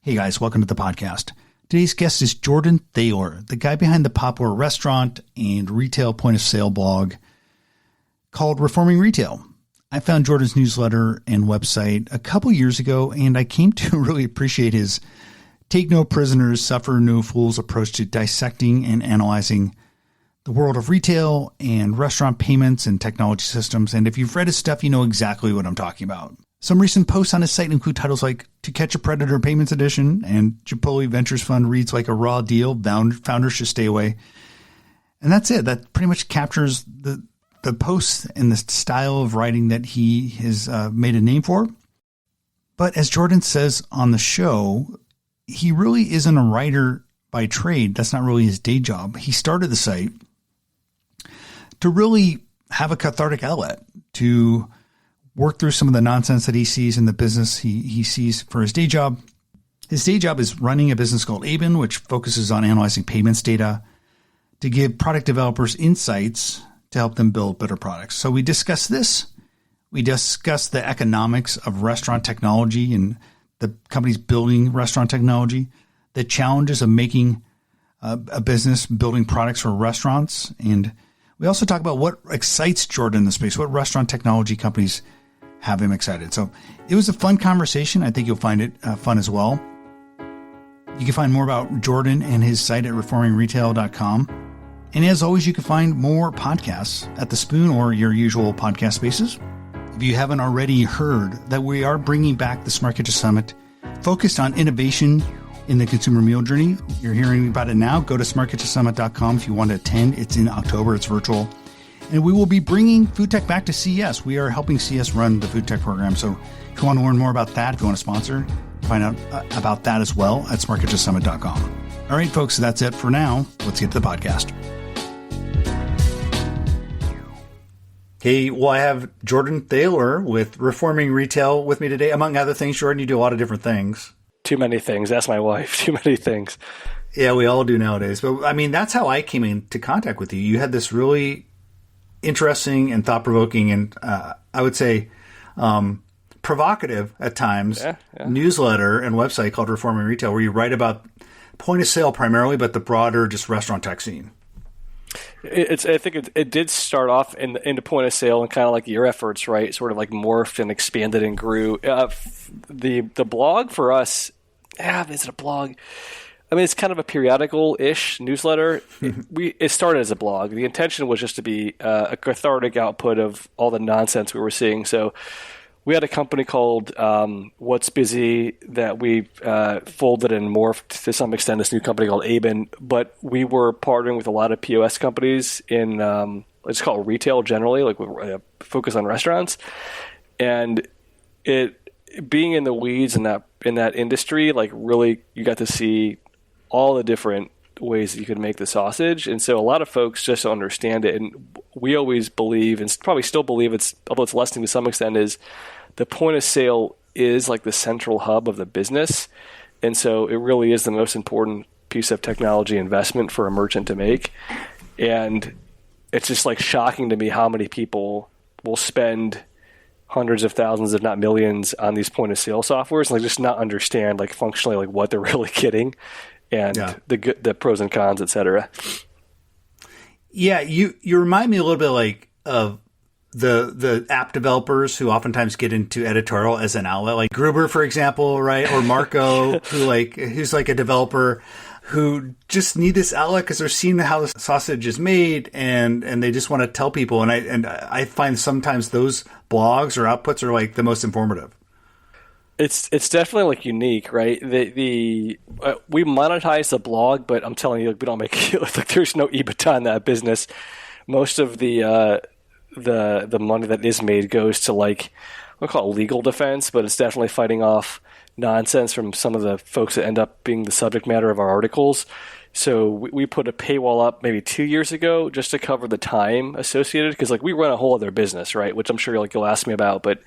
Hey guys, welcome to the podcast. Today's guest is Jordan Thaeler, the guy behind the popular restaurant and retail point of sale blog called Reforming Retail. I found Jordan's newsletter and website a couple years ago, and I came to really appreciate his take no prisoners, suffer no fools approach to dissecting and analyzing the world of retail and restaurant payments and technology systems. And if you've read his stuff, you know exactly what I'm talking about. Some recent posts on his site include titles like To Catch a Predator Payments Edition and Chipotle Ventures Fund reads like a raw deal. Founders should stay away. And that's it. That pretty much captures the posts and the style of writing that he has made a name for. But as Jordan says on the show, he really isn't a writer by trade. That's not really his day job. He started the site to really have a cathartic outlet, to work through some of the nonsense that he sees in the business he sees for his day job. His day job is running a business called Aben, which focuses on analyzing payments data to give product developers insights to help them build better products. So we discuss this. We discuss the economics of restaurant technology and the companies building restaurant technology, the challenges of making a business building products for restaurants. And we also talk about what excites Jordan in the space, what restaurant technology companies have him excited. So it was a fun conversation. I think you'll find it fun as well. You can find more about Jordan and his site at reformingretail.com. And as always, you can find more podcasts at The Spoon or your usual podcast spaces. If you haven't already heard that we are bringing back the Smart Kitchen Summit focused on innovation in the consumer meal journey. You're hearing about it now. Go to smartkitchensummit.com if you want to attend. It's in October. It's virtual. And we will be bringing food tech back to CES. We are helping CES run the food tech program. So if you want to learn more about that, if you want to sponsor, find out about that as well at smartkitchensummit.com. All right, folks, that's it for now. Let's get to the podcast. Okay, well, I have Jordan Thaeler with Reforming Retail with me today. Among other things, Jordan, you do a lot of different things. Too many things. Ask my wife. Too many things. Yeah, we all do nowadays. But I mean, that's how I came into contact with you. You had this really interesting and thought-provoking and I would say provocative at times newsletter and website called Reforming Retail, where you write about point of sale primarily, but the broader just restaurant tech scene. I think it did start off in the point of sale and kind of like your efforts, right? Sort of like morphed and expanded and grew. The blog for us, is it a blog? I mean, it's kind of a periodical-ish newsletter. It started as a blog. The intention was just to be a cathartic output of all the nonsense we were seeing. So we had a company called What's Busy that we folded and morphed to some extent, this new company called Aben. But we were partnering with a lot of POS companies in, let's call it retail generally, like with focus on restaurants. And it being in the weeds in that industry, like really you got to see all the different ways that you could make the sausage. And so a lot of folks just don't understand it. And we always believe, and probably still believe, although it's lessening to some extent, is the point of sale is like the central hub of the business. And so it really is the most important piece of technology investment for a merchant to make. And it's just like shocking to me how many people will spend hundreds of thousands, if not millions, on these point of sale softwares and like just not understand like functionally like what they're really getting. And the pros and cons, et cetera. Yeah, you remind me a little bit like of the app developers who oftentimes get into editorial as an outlet, like Gruber, for example, right? Or Marco, who's like a developer who just need this outlet because they're seeing how the sausage is made and they just want to tell people. And I find sometimes those blogs or outputs are like the most informative. It's definitely like unique, right? We monetize the blog, but I'm telling you, like, we don't make like there's no EBITDA in that business. Most of the money that is made goes to like we'll call it legal defense, but it's definitely fighting off nonsense from some of the folks that end up being the subject matter of our articles. So we put a paywall up maybe 2 years ago just to cover the time associated, because like we run a whole other business, right? Which I'm sure you'll ask me about, but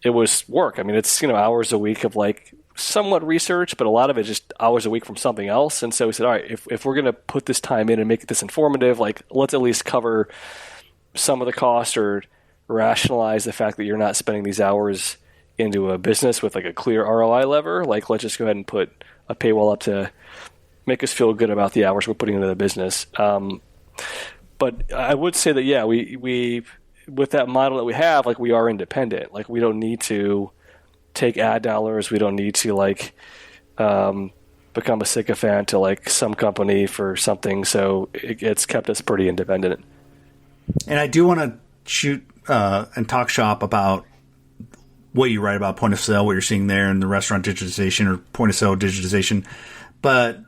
it was work. I mean, it's hours a week of like somewhat research, but a lot of it just hours a week from something else. And so we said, all right, if we're going to put this time in and make this informative, like let's at least cover some of the cost or rationalize the fact that you're not spending these hours into a business with like a clear ROI lever, like let's just go ahead and put a paywall up to make us feel good about the hours we're putting into the business. But I would say that, yeah, we with that model that we have, like we are independent. Like we don't need to take ad dollars. We don't need to like become a sycophant to like some company for something. So it's kept us pretty independent. And I do want to shoot and talk shop about what you write about point of sale, what you're seeing there in the restaurant digitization or point of sale digitization. But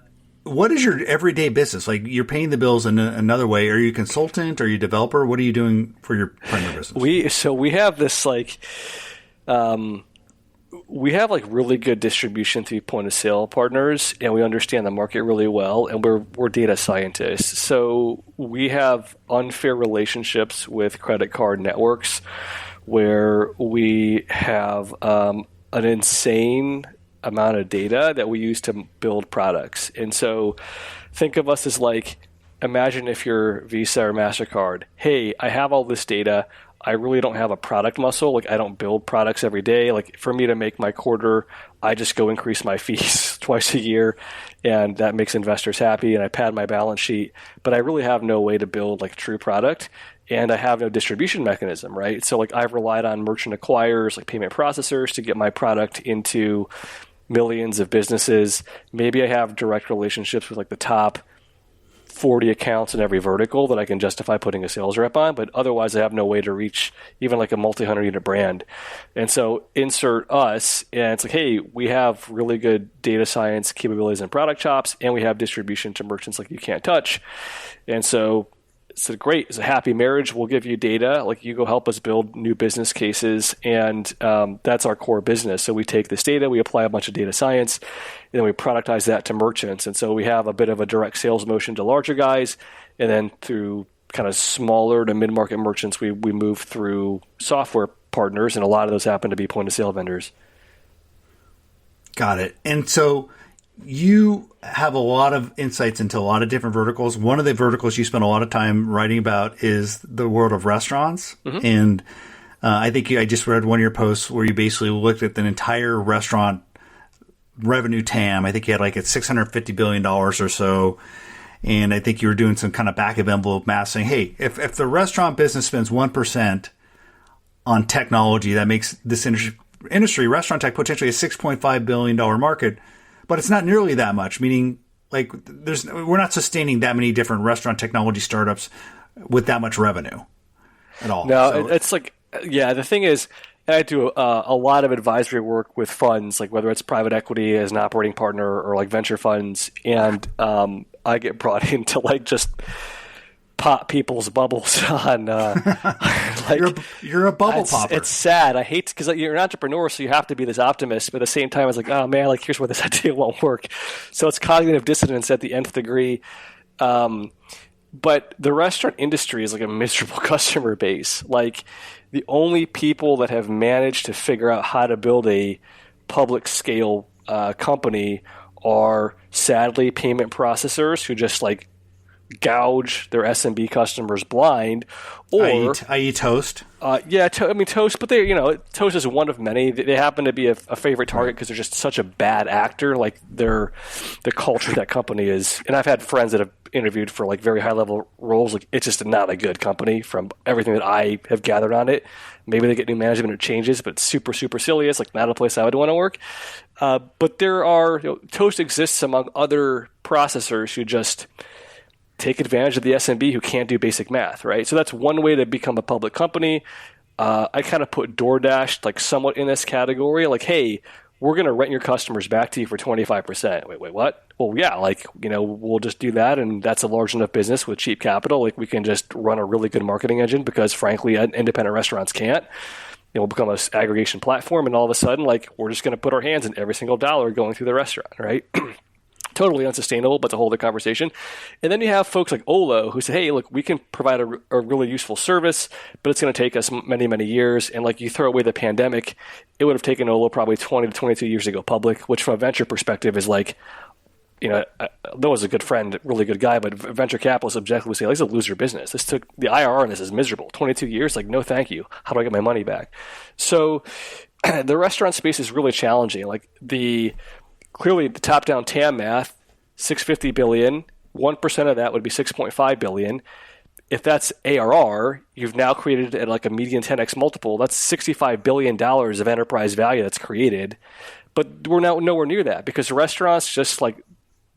what is your everyday business? Like you're paying the bills in another way. Are you a consultant? Are you a developer? What are you doing for your primary business? We have this like, we have like really good distribution through point of sale partners, and we understand the market really well, and we're data scientists. So we have unfair relationships with credit card networks where we have an insane amount of data that we use to build products. And so think of us as like, imagine if you're Visa or MasterCard. Hey, I have all this data. I really don't have a product muscle. Like I don't build products every day. Like for me to make my quarter, I just go increase my fees twice a year, and that makes investors happy, and I pad my balance sheet. But I really have no way to build like true product, and I have no distribution mechanism, right? So like I've relied on merchant acquirers, like payment processors, to get my product into millions of businesses. Maybe I have direct relationships with like the top 40 accounts in every vertical that I can justify putting a sales rep on, but otherwise I have no way to reach even like a multi-hundred unit brand. And so insert us, and it's like, hey, we have really good data science capabilities and product chops, and we have distribution to merchants like you can't touch. And so it's great. It's a happy marriage. We'll give you data. Like you go help us build new business cases, and that's our core business. So we take this data, we apply a bunch of data science, and then we productize that to merchants. And so we have a bit of a direct sales motion to larger guys, and then through kind of smaller to mid-market merchants, we move through software partners, and a lot of those happen to be point-of-sale vendors. Got it. And so you have a lot of insights into a lot of different verticals. One of the verticals you spend a lot of time writing about is the world of restaurants. Mm-hmm. And I think I just read one of your posts where you basically looked at the entire restaurant revenue TAM. I think you had like at $650 billion or so. And I think you were doing some kind of back of envelope math saying, hey, if the restaurant business spends 1% on technology, that makes this industry, restaurant tech, potentially a $6.5 billion market. But it's not nearly that much, meaning like we're not sustaining that many different restaurant technology startups with that much revenue at all. No, so it's like, yeah, the thing is, I do a lot of advisory work with funds, like whether it's private equity as an operating partner or like venture funds. And I get brought in to like just pop people's bubbles on like you're a bubble popper. It's sad. I hate, because you're an entrepreneur, so you have to be this optimist, but at the same time it's like, oh man, like here's where this idea won't work. So it's cognitive dissonance at the nth degree. But the restaurant industry is like a miserable customer base. Like the only people that have managed to figure out how to build a public scale company are sadly payment processors who just like gouge their SMB customers blind, or i.e. Toast. Toast, but Toast is one of many. They happen to be a favorite target because they're just such a bad actor. Like the culture of that company is, and I've had friends that have interviewed for like very high level roles. Like it's just not a good company from everything that I have gathered on it. Maybe they get new management and it changes, but it's super, super silly. It's like not a place I would want to work. But there are, Toast exists among other processors who just take advantage of the SMB who can't do basic math, right? So that's one way to become a public company. I kind of put DoorDash like somewhat in this category. Like, hey, we're going to rent your customers back to you for 25%. Wait, what? Well, yeah, we'll just do that, and that's a large enough business with cheap capital. Like, we can just run a really good marketing engine because, frankly, independent restaurants can't. We'll become an aggregation platform, and all of a sudden, like, we're just going to put our hands in every single dollar going through the restaurant, right? Totally unsustainable, but it's a whole other conversation. And then you have folks like Olo who say, hey, look, we can provide a really useful service, but it's going to take us many, many years. And like you throw away the pandemic, it would have taken Olo probably 20 to 22 years to go public, which from a venture perspective is like, Noah's a good friend, really good guy, but venture capitalists objectively say, like, it's a loser business. This took the IRR on this is miserable. 22 years, like, no, thank you. How do I get my money back? So the restaurant space is really challenging. Like clearly the top-down TAM math, $650 billion, 1% of that would be $6.5 billion. If that's ARR, you've now created at like a median 10x multiple. That's $65 billion of enterprise value that's created. But we're now nowhere near that because restaurants just like,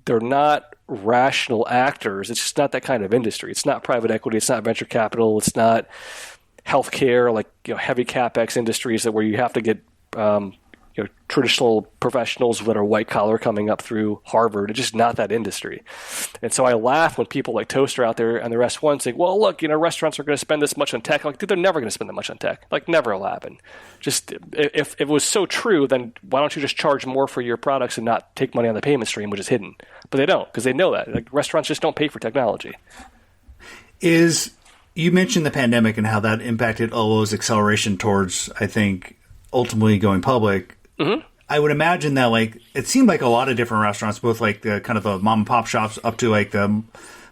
they're not rational actors. It's just not that kind of industry. It's not private equity. It's not venture capital. It's not healthcare, like heavy capex industries that where you have to get traditional professionals that are white collar coming up through Harvard. It's just not that industry. And so I laugh when people like Toast are out there and the rest one say, well, look, restaurants are going to spend this much on tech. Like, dude, they're never going to spend that much on tech. Like, never will happen. Just if it was so true, then why don't you just charge more for your products and not take money on the payment stream, which is hidden? But they don't because they know that. Like, restaurants just don't pay for technology. You mentioned the pandemic and how that impacted Olo's acceleration towards, I think, ultimately going public. Mm-hmm. I would imagine that it seemed like a lot of different restaurants, both like the kind of the mom and pop shops up to like the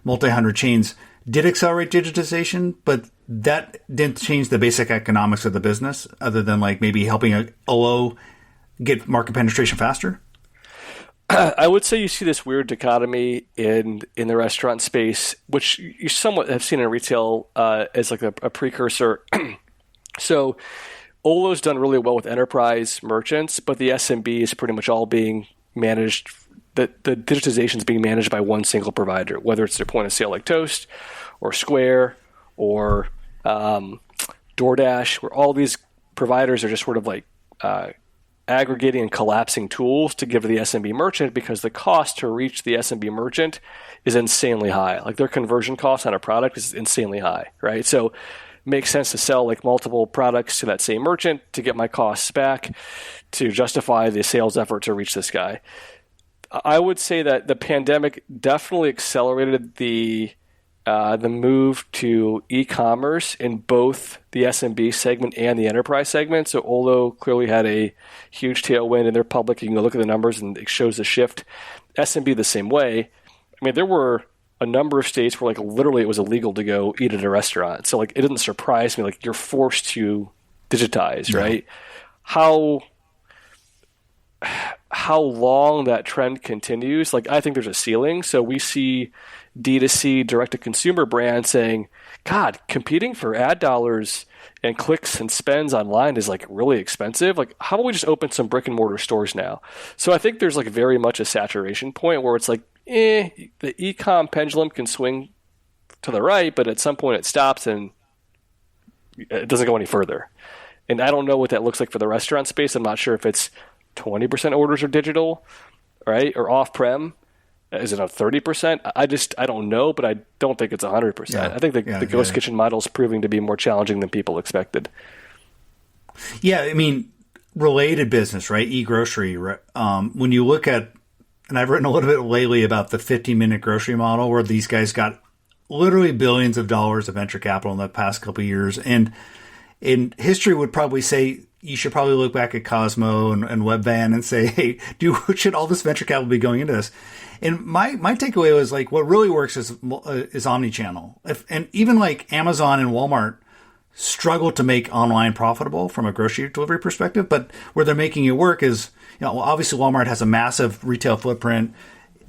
multi-hundred chains, did accelerate digitization, but that didn't change the basic economics of the business other than like maybe helping Olo get market penetration faster. I would say you see this weird dichotomy in the restaurant space, which you somewhat have seen in retail as like a precursor. So Olo's done really well with enterprise merchants, but the SMB is pretty much all being managed. The digitization is being managed by one single provider, whether it's their point of sale like Toast or Square or DoorDash, where all these providers are just sort of like aggregating and collapsing tools to give to the SMB merchant because the cost to reach the SMB merchant is insanely high. Like their conversion cost on a product is insanely high, right? So makes sense to sell like multiple products to that same merchant to get my costs back to justify the sales effort to reach this guy. I would say that the pandemic definitely accelerated the move to e-commerce in both the SMB segment and the enterprise segment. So Olo clearly had a huge tailwind in their public. You can go look at the numbers and it shows the shift. SMB the same way. I mean, there were a number of states where like literally it was illegal to go eat at a restaurant. So like it didn't surprise me. Like you're forced to digitize, right? How long that trend continues, like I think there's a ceiling. So we see D2C direct-to-consumer brands saying, God, competing for ad dollars and clicks and spends online is like really expensive. Like, how about we just open some brick and mortar stores now? So I think there's like very much a saturation point where it's like, the e-com pendulum can swing to the right, but at some point it stops and it doesn't go any further. And I don't know what that looks like for the restaurant space. I'm not sure if it's 20% orders are digital, right? Or off-prem. Is it a 30%? I don't know, but I don't think it's 100%. Yeah, I think the ghost kitchen model is proving to be more challenging than people expected. Yeah, I mean, related business, right? E-grocery. When you look at, and I've written a little bit lately about the 15-minute grocery model where these guys got literally billions of dollars of venture capital in the past couple of years. And in history would probably say, you should probably look back at Cosmo and Webvan and say, hey, should all this venture capital be going into this? And my takeaway was like, what really works is omnichannel. And even like Amazon and Walmart struggle to make online profitable from a grocery delivery perspective, but where they're making it work is, obviously Walmart has a massive retail footprint.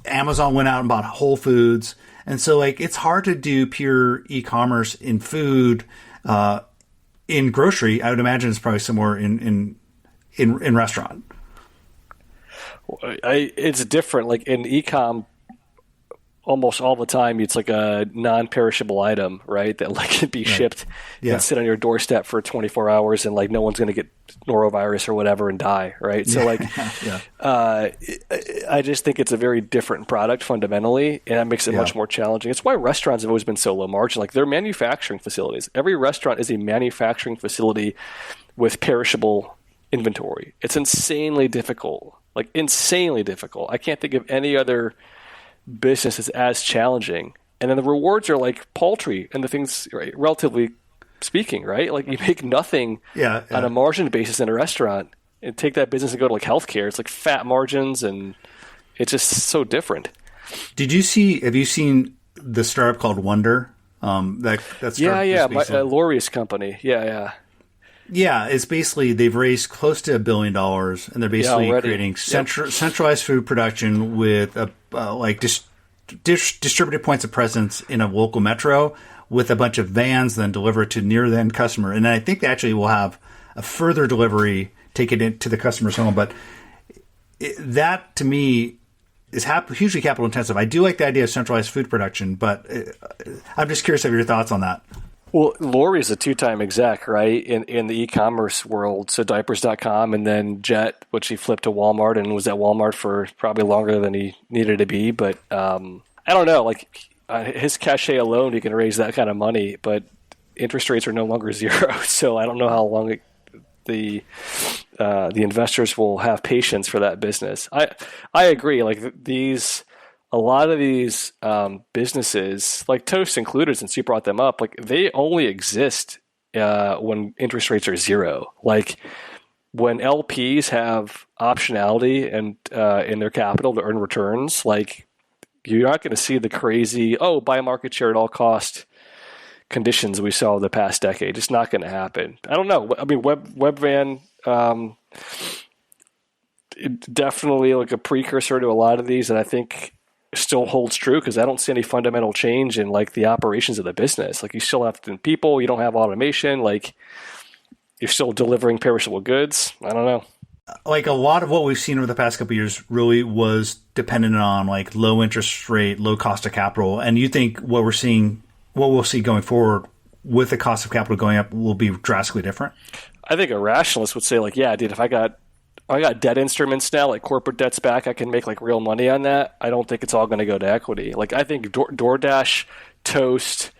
Amazon went out and bought Whole Foods. And so like, it's hard to do pure e-commerce in food, in grocery. I would imagine it's probably somewhere in restaurant. It's different. Like in e-com, almost all the time, it's like a non-perishable item, right? That like can be shipped and sit on your doorstep for 24 hours, and like no one's going to get norovirus or whatever and die, right? So like, I just think it's a very different product fundamentally, and that makes it much more challenging. It's why restaurants have always been so low margin. Like they're manufacturing facilities. Every restaurant is a manufacturing facility with perishable inventory. It's insanely difficult. Like insanely difficult. I can't think of any other business that's as challenging. And then the rewards are like paltry and the things, right, relatively speaking, right? Like you make nothing on a margin basis in a restaurant and take that business and go to like healthcare. It's like fat margins and it's just so different. Have you seen the startup called Wonder? That's Lori's company. Yeah. Yeah, it's basically they've raised close to $1 billion, and they're basically creating centralized food production with a distributed points of presence in a local metro with a bunch of vans, then deliver it to near the end customer. And I think they actually will have a further delivery, take it into the customer's home. But that to me is hugely capital intensive. I do like the idea of centralized food production, but I'm just curious of your thoughts on that. Well, Lori is a 2-time exec, right, in the e-commerce world. So diapers.com and then Jet, which he flipped to Walmart and was at Walmart for probably longer than he needed to be. But I don't know, like his cachet alone, he can raise that kind of money, but interest rates are no longer zero. So I don't know how long the investors will have patience for that business. I agree. Like a lot of these businesses, like Toast included, since you brought them up, like they only exist when interest rates are zero. Like when LPs have optionality and in their capital to earn returns, like you're not going to see the crazy buy market share at all cost conditions we saw the past decade. It's not going to happen. I don't know. I mean, Webvan. Definitely like a precursor to a lot of these, and I think still holds true because I don't see any fundamental change in like the operations of the business. Like you still have people, you don't have automation, like you're still delivering perishable goods. I don't know. Like a lot of what we've seen over the past couple of years really was dependent on like low interest rate, low cost of capital. And you think what we'll see going forward with the cost of capital going up will be drastically different? I think a rationalist would say like, yeah, dude, if I got debt instruments now, like corporate debt's back, I can make like real money on that. I don't think it's all going to go to equity. Like I think DoorDash, Toast,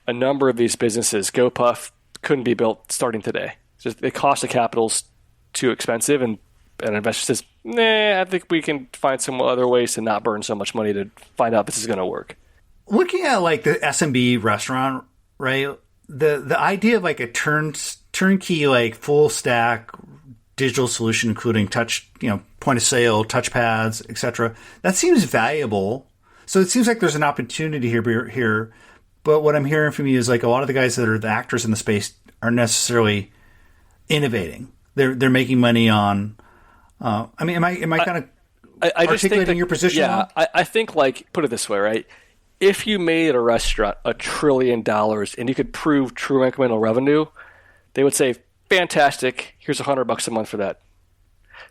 a number of these businesses, GoPuff, couldn't be built starting today. Just the cost of capital's too expensive, and an investor says, nah, I think we can find some other ways to not burn so much money to find out this is going to work. Looking at like the SMB restaurant, right? The idea of like a turnkey, like full stack digital solution, including touch, point of sale, touch pads, etc. That seems valuable. So it seems like there's an opportunity here. But what I'm hearing from you is like a lot of the guys that are the actors in the space aren't necessarily innovating. They're making money on. Am I kind of articulating your position? Yeah, I think like put it this way, right? If you made a restaurant $1 trillion and you could prove true incremental revenue, they would say, fantastic, here's $100 a month for that.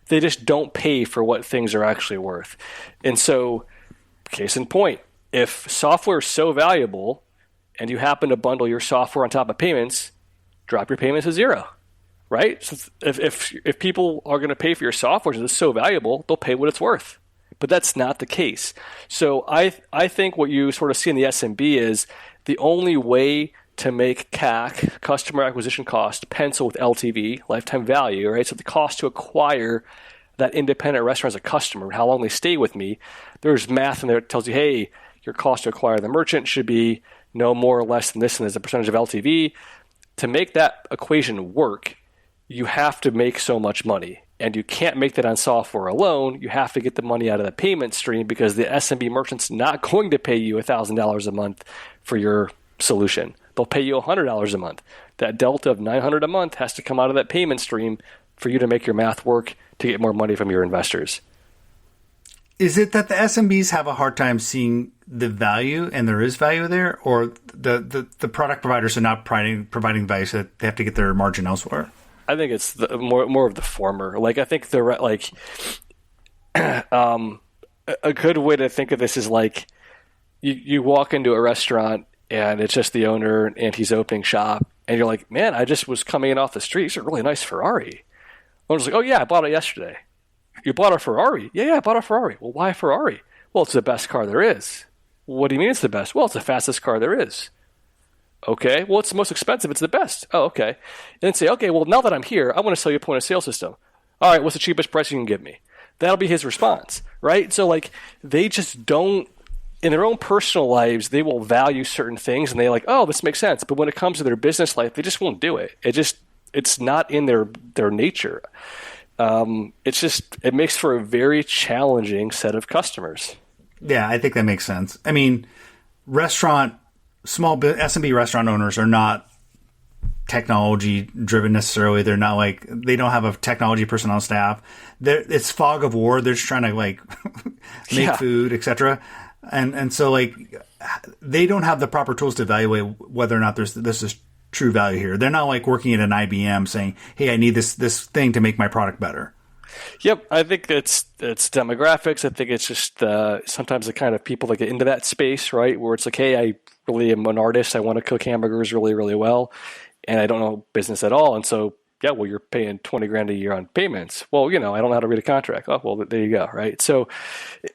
They just don't pay for what things are actually worth. And so, case in point, if software is so valuable and you happen to bundle your software on top of payments, drop your payments to zero, right? So if people are going to pay for your software because it's so valuable, they'll pay what it's worth. But that's not the case. So I think what you sort of see in the SMB is the only way to make CAC, customer acquisition cost, pencil with LTV, lifetime value, right? So the cost to acquire that independent restaurant as a customer, how long they stay with me, there's math in there that tells you, hey, your cost to acquire the merchant should be no more or less than this, and as a percentage of LTV. To make that equation work, you have to make so much money. And you can't make that on software alone. You have to get the money out of the payment stream because the SMB merchant's not going to pay you $1,000 a month for your solution. They'll pay you $100 a month. That delta of $900 a month has to come out of that payment stream for you to make your math work to get more money from your investors. Is it that the SMBs have a hard time seeing the value, and there is value there, or the product providers are not providing value, so that they have to get their margin elsewhere? I think it's more of the former. Like I think a good way to think of this is like you walk into a restaurant and it's just the owner and he's opening shop, and you're like, man, I just was coming in off the street. It's a really nice Ferrari. Owner's like, oh yeah, I bought it yesterday. You bought a Ferrari? Yeah, I bought a Ferrari. Well, why a Ferrari? Well, it's the best car there is. What do you mean it's the best? Well, it's the fastest car there is. Okay, well, it's the most expensive. It's the best. Oh, okay. And then say, okay, well, now that I'm here, I want to sell you a point of sale system. All right, what's the cheapest price you can give me? That'll be his response, right? So, like, they just don't, in their own personal lives, they will value certain things, and they're like, oh, this makes sense. But when it comes to their business life, they just won't do it. It's not in their nature. It makes for a very challenging set of customers. Yeah, I think that makes sense. I mean, small SMB restaurant owners are not technology driven necessarily. They're not like, they don't have a technology person on staff. It's fog of war. They're just trying to like make food, etc. And so like they don't have the proper tools to evaluate whether or not this is true value here. They're not like working at an IBM saying, hey, I need this thing to make my product better. Yep, I think it's demographics. I think it's just sometimes the kind of people that get into that space, right, where it's like, hey, I really am an artist. I want to cook hamburgers really, really well, and I don't know business at all. And so, yeah, well, you're paying $20,000 a year on payments. Well, I don't know how to read a contract. Oh, well, there you go, right? So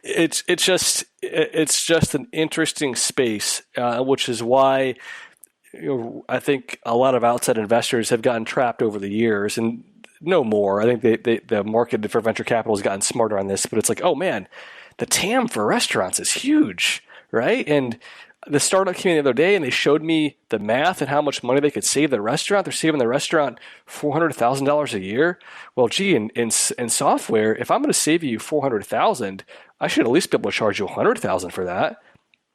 it's just an interesting space, which is why I think a lot of outside investors have gotten trapped over the years and no more. I think the market for venture capital has gotten smarter on this, but it's like, oh man, the TAM for restaurants is huge, right? And the startup came in the other day and they showed me the math and how much money they could save the restaurant. They're saving the restaurant $400,000 a year. Well, gee, in software, if I'm going to save you $400,000, I should at least be able to charge you $100,000 for that.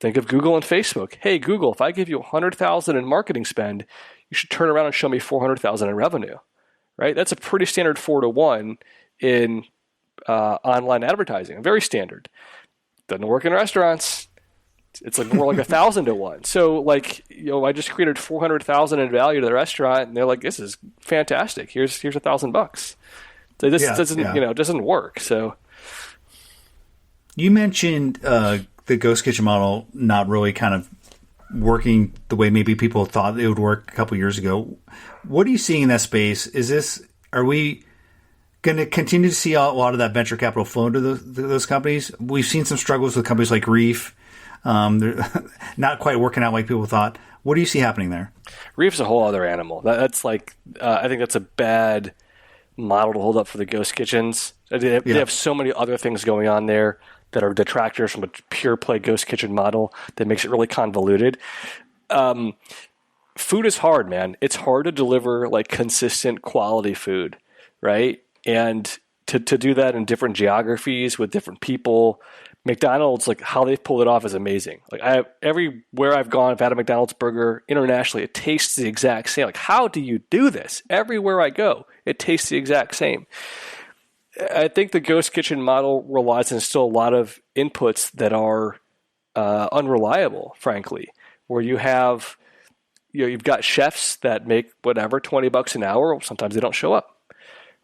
Think of Google and Facebook. Hey, Google, if I give you $100,000 in marketing spend, you should turn around and show me $400,000 in revenue. Right? That's a pretty standard 4-to-1 in online advertising. Very standard. Doesn't work in restaurants. It's like more like 1,000-to-1. So like, I just created $400,000 in value to the restaurant, and they're like, "This is fantastic. Here's $1,000." So this doesn't work. So you mentioned the ghost kitchen model not really kind of working the way maybe people thought it would work a couple years ago. What are you seeing in that space? Are we going to continue to see a lot of that venture capital flow into those companies? We've seen some struggles with companies like Reef. They're not quite working out like people thought. What do you see happening there? Reef's a whole other animal. That's like, I think that's a bad model to hold up for the ghost kitchens. They have so many other things going on there that are detractors from a pure play ghost kitchen model that makes it really convoluted. Food is hard, man. It's hard to deliver like consistent quality food, right? And to do that in different geographies with different people, McDonald's, like how they've pulled it off is amazing. Like everywhere I've gone, I've had a McDonald's burger internationally, it tastes the exact same. Like, how do you do this? Everywhere I go, it tastes the exact same. I think the ghost kitchen model relies on still a lot of inputs that are unreliable, frankly, where you have, you've got chefs that make whatever, $20 an hour. Sometimes they don't show up,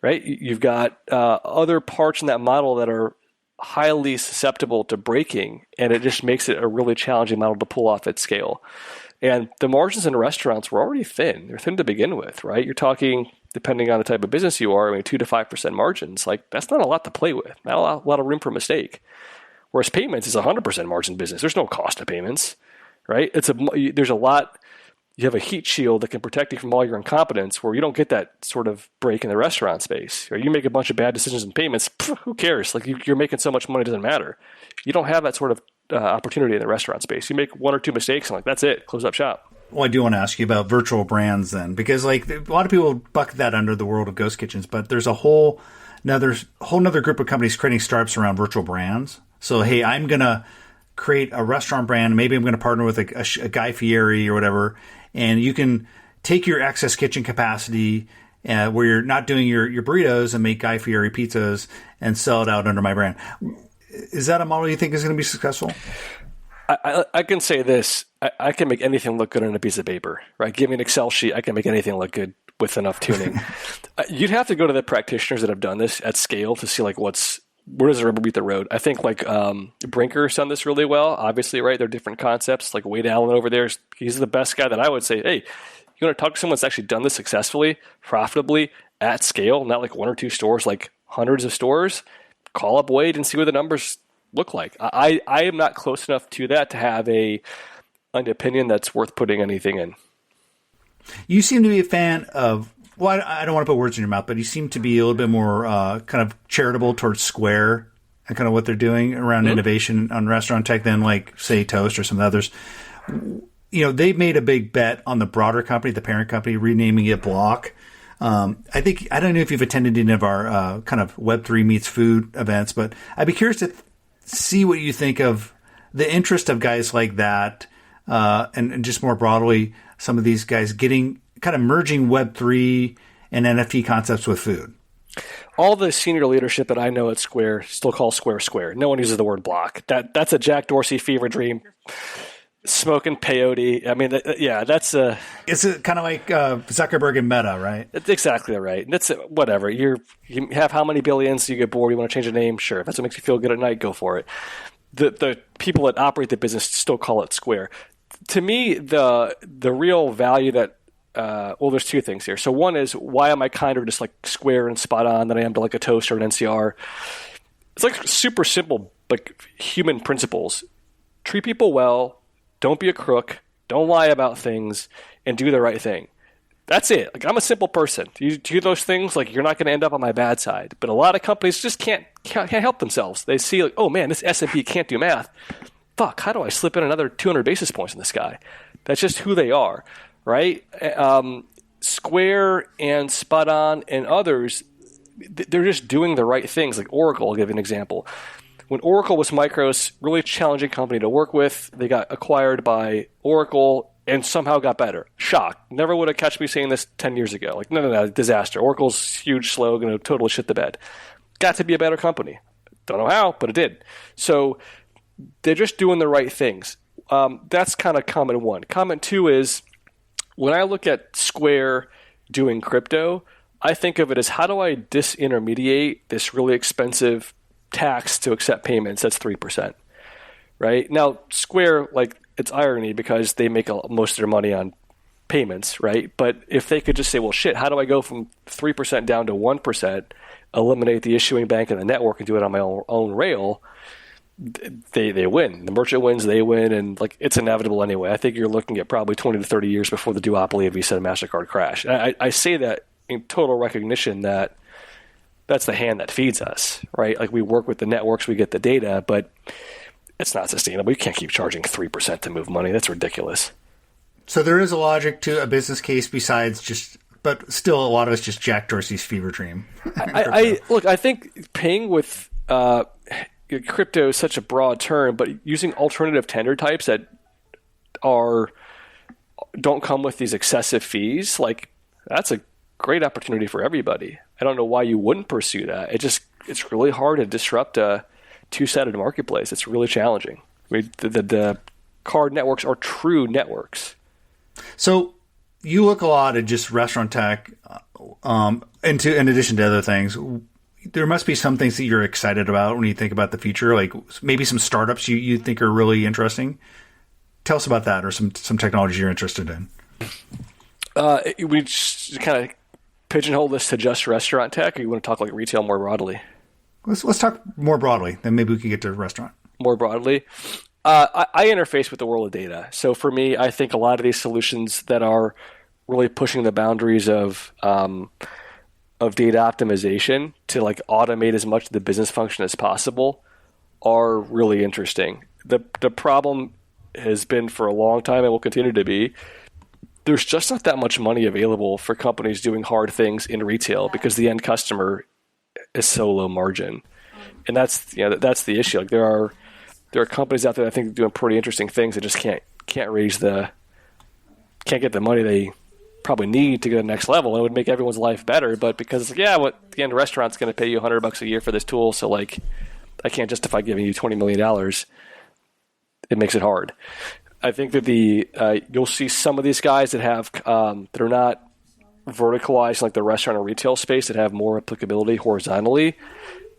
right? You've got other parts in that model that are highly susceptible to breaking, and it just makes it a really challenging model to pull off at scale. And the margins in restaurants were already thin. They're thin to begin with, right? You're talking, depending on the type of business you are, 2 to 5% margins. Like, that's not a lot to play with. Not a lot of room for mistake. Whereas payments is 100% margin business. There's no cost to payments, right? There's a lot. You have a heat shield that can protect you from all your incompetence, where you don't get that sort of break in the restaurant space. Or you make a bunch of bad decisions in payments, who cares? Like, you're making so much money, it doesn't matter. You don't have that sort of opportunity in the restaurant space. You make 1 or 2 mistakes, and like, that's it. Close up shop. Well, I do want to ask you about virtual brands then, because like a lot of people bucket that under the world of ghost kitchens, but there's a whole nother group of companies creating startups around virtual brands. So, hey, I'm going to create a restaurant brand. Maybe I'm going to partner with a Guy Fieri or whatever, and you can take your excess kitchen capacity where you're not doing your burritos and make Guy Fieri pizzas and sell it out under my brand. Is that a model you think is going to be successful? I can say this. I can make anything look good on a piece of paper, right? Give me an Excel sheet. I can make anything look good with enough tuning. You'd have to go to the practitioners that have done this at scale to see like where does the rubber meet the road. I think like Brinker's done this really well. Obviously, right? They're different concepts. Like Wade Allen over there, he's the best guy that I would say, hey, you want to talk to someone that's actually done this successfully, profitably, at scale, not like 1 or 2 stores, like hundreds of stores. Call up Wade and see what the numbers look like. I am not close enough to that to have an opinion that's worth putting anything in. You seem to be a fan of, well, I don't want to put words in your mouth, but you seem to be a little bit more kind of charitable towards Square and kind of what they're doing around innovation on restaurant tech than like, say, Toast or some of the others. They've made a big bet on the broader company, the parent company, renaming it Block. I don't know if you've attended any of our kind of Web3 meets food events, but I'd be curious to see what you think of the interest of guys like that, and just more broadly, some of these guys getting kind of merging Web3 and NFT concepts with food. All the senior leadership that I know at Square still call Square Square. No one uses the word block. That's a Jack Dorsey fever dream. Smoking peyote. I mean, that's a... It's kind of like Zuckerberg and Meta, right? That's exactly right. That's whatever. You have how many billions, you get bored, you want to change the name? Sure. If that's what makes you feel good at night, go for it. The people that operate the business still call it Square. To me, the real value that there's two things here. So one is, why am I kinder just like Square and spot on than I am to like a Toast or an NCR? It's like super simple, like human principles. Treat people well. Don't be a crook. Don't lie about things, and do the right thing. That's it. Like, I'm a simple person. You do those things, like, you're not going to end up on my bad side. But a lot of companies just can't help themselves. They see, like, oh man, this S&P can't do math. Fuck, how do I slip in another 200 basis points in this guy? That's just who they are, right? Square and Spot On and others, they're just doing the right things. Like Oracle, I'll give you an example. When Oracle was Micro's really challenging company to work with, they got acquired by Oracle and somehow got better. Shock. Never would have catch me saying this 10 years ago. Like, no, disaster. Oracle's huge slogan, going to totally shit the bed. Got to be a better company. Don't know how, but it did. So they're just doing the right things. That's kind of comment one. Comment two is, when I look at Square doing crypto, I think of it as, how do I disintermediate this really expensive tax to accept payments? That's 3%, right? Now, Square, like, it's irony because they make most of their money on payments, right? But if they could just say, well, shit, how do I go from 3% down to 1%, eliminate the issuing bank and the network and do it on my own rail, they win. The merchant wins, they win, and like, it's inevitable anyway. I think you're looking at probably 20 to 30 years before the duopoly of Visa and MasterCard crash. And I say that in total recognition that that's the hand that feeds us, right? Like, we work with the networks, we get the data, but it's not sustainable. You can't keep charging 3% to move money. That's ridiculous. So there is a logic to a business case besides just, but still a lot of it's just Jack Dorsey's fever dream. I think paying with crypto is such a broad term, but using alternative tender types that don't come with these excessive fees, like, that's a great opportunity for everybody. I don't know why you wouldn't pursue that. It's really hard to disrupt a two-sided marketplace. It's really challenging. I mean, the card networks are true networks. So you look a lot at just restaurant tech, in addition to other things. There must be some things that you're excited about when you think about the future, like maybe some startups you think are really interesting. Tell us about that, or some technology you're interested in. We just kind of pigeonhole this to just restaurant tech, or you want to talk like retail more broadly? Let's talk more broadly, then maybe we can get to restaurant. More broadly. I interface with the world of data. So for me, I think a lot of these solutions that are really pushing the boundaries of data optimization to like automate as much of the business function as possible are really interesting. The problem has been for a long time and will continue to be, there's just not that much money available for companies doing hard things in retail because the end customer is so low margin. And that's the issue. Like, there are companies out there that I think are doing pretty interesting things that just can't get the money they probably need to go to the next level. It would make everyone's life better, but because it's like, the end restaurant's going to pay you $100 a year for this tool, so like, I can't justify giving you $20 million. It makes it hard. I think that you'll see some of these guys that have that are not verticalized like the restaurant or retail space, that have more applicability horizontally,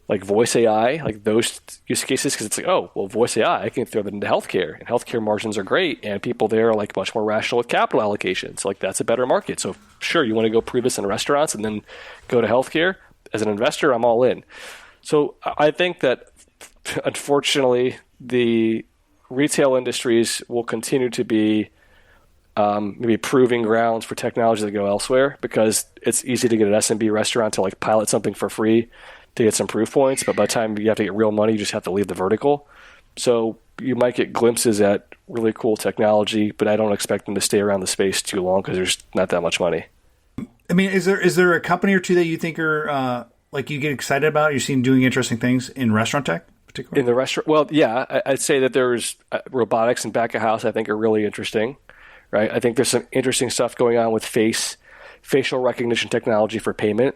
like voice AI, like those use cases, because it's like, oh, well, voice AI, I can throw that into healthcare, and healthcare margins are great, and people there are like much more rational with capital allocation. So like, that's a better market. So sure, you want to go prove this in restaurants and then go to healthcare. As an investor, I'm all in. So I think that unfortunately the retail industries will continue to be maybe proving grounds for technology that go elsewhere, because it's easy to get an SMB restaurant to like pilot something for free to get some proof points, but by the time you have to get real money, you just have to leave the vertical. So you might get glimpses at really cool technology, but I don't expect them to stay around the space too long because there's not that much money. I mean, is there a company or two that you think are like you get excited about? You've seen doing interesting things in restaurant tech, particularly? In the restaurant, well, yeah, I'd say that there's robotics and back of house. I think are really interesting, right? I think there's some interesting stuff going on with facial recognition technology for payment.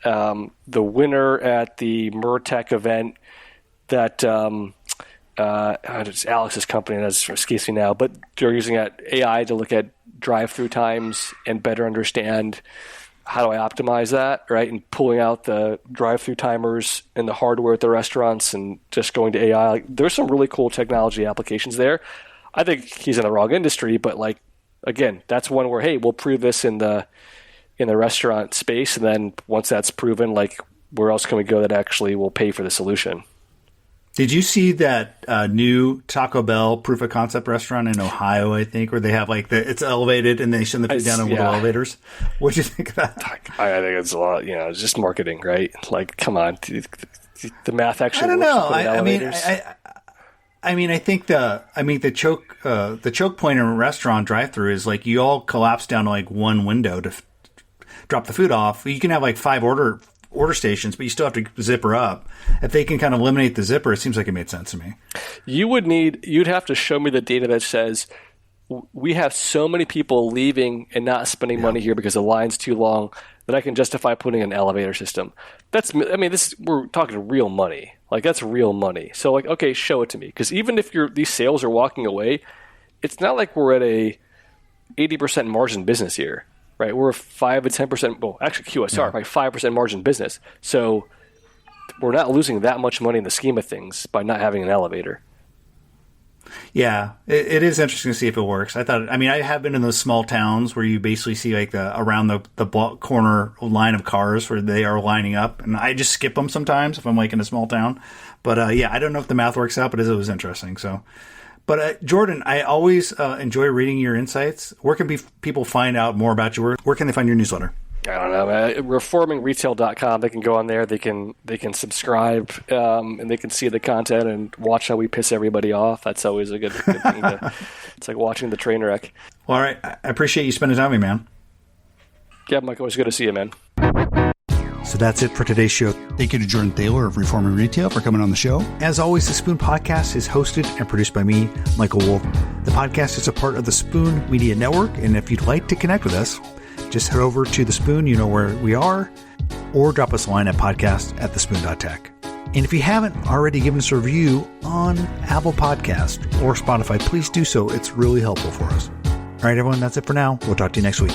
The winner at the Mertech event that it's Alex's company, and that's escapes me now, but they're using AI to look at drive-through times and better understand how do I optimize that, right? And pulling out the drive-through timers and the hardware at the restaurants and just going to AI. Like, there's some really cool technology applications there. I think he's in the wrong industry, but like, again, that's one where, hey, we'll prove this in the restaurant space, and then once that's proven, like, where else can we go that actually will pay for the solution? Did you see that new Taco Bell proof of concept restaurant in Ohio, I think, where they have like it's elevated and they send the food down in little elevators? What'd you think of that? I think it's a lot, it's just marketing, right? Like, come on. The math actually I don't works know. with elevators. I think the choke point in a restaurant drive-through is like you all collapse down to like one window to drop the food off. You can have like 5 order stations, but you still have to zipper up. If they can kind of eliminate the zipper, it seems like it made sense to me. You'd have to show me the data that says we have so many people leaving and not spending money here because the line's too long that I can justify putting an elevator system. We're talking real money. Like, that's real money. So like, okay, show it to me. Because even if these sales are walking away, it's not like we're at a 80% margin business here. Right, we're a 5 to 10%. Well, actually, QSR, like 5% margin business. So we're not losing that much money in the scheme of things by not having an elevator. Yeah, it is interesting to see if it works. I have been in those small towns where you basically see like around the corner line of cars where they are lining up, and I just skip them sometimes if I'm like in a small town. But I don't know if the math works out, but it was interesting. So. But Jordan, I always enjoy reading your insights. Where can people find out more about you? Where can they find your newsletter? I don't know, man. Reformingretail.com. They can go on there. They can subscribe, and they can see the content and watch how we piss everybody off. That's always a good thing. It's like watching the train wreck. Well, all right. I appreciate you spending time with me, man. Yeah, Mike, always good to see you, man. So that's it for today's show. Thank you to Jordan Thaeler of Reforming Retail for coming on the show. As always, the Spoon Podcast is hosted and produced by me, Michael Wolf. The podcast is a part of the Spoon Media Network, and if you'd like to connect with us, just head over to The Spoon, you know where we are, or drop us a line at podcast@thespoon.tech. And if you haven't already given us a review on Apple Podcast or Spotify, please do so. It's really helpful for us. All right, everyone, that's it for now. We'll talk to you next week.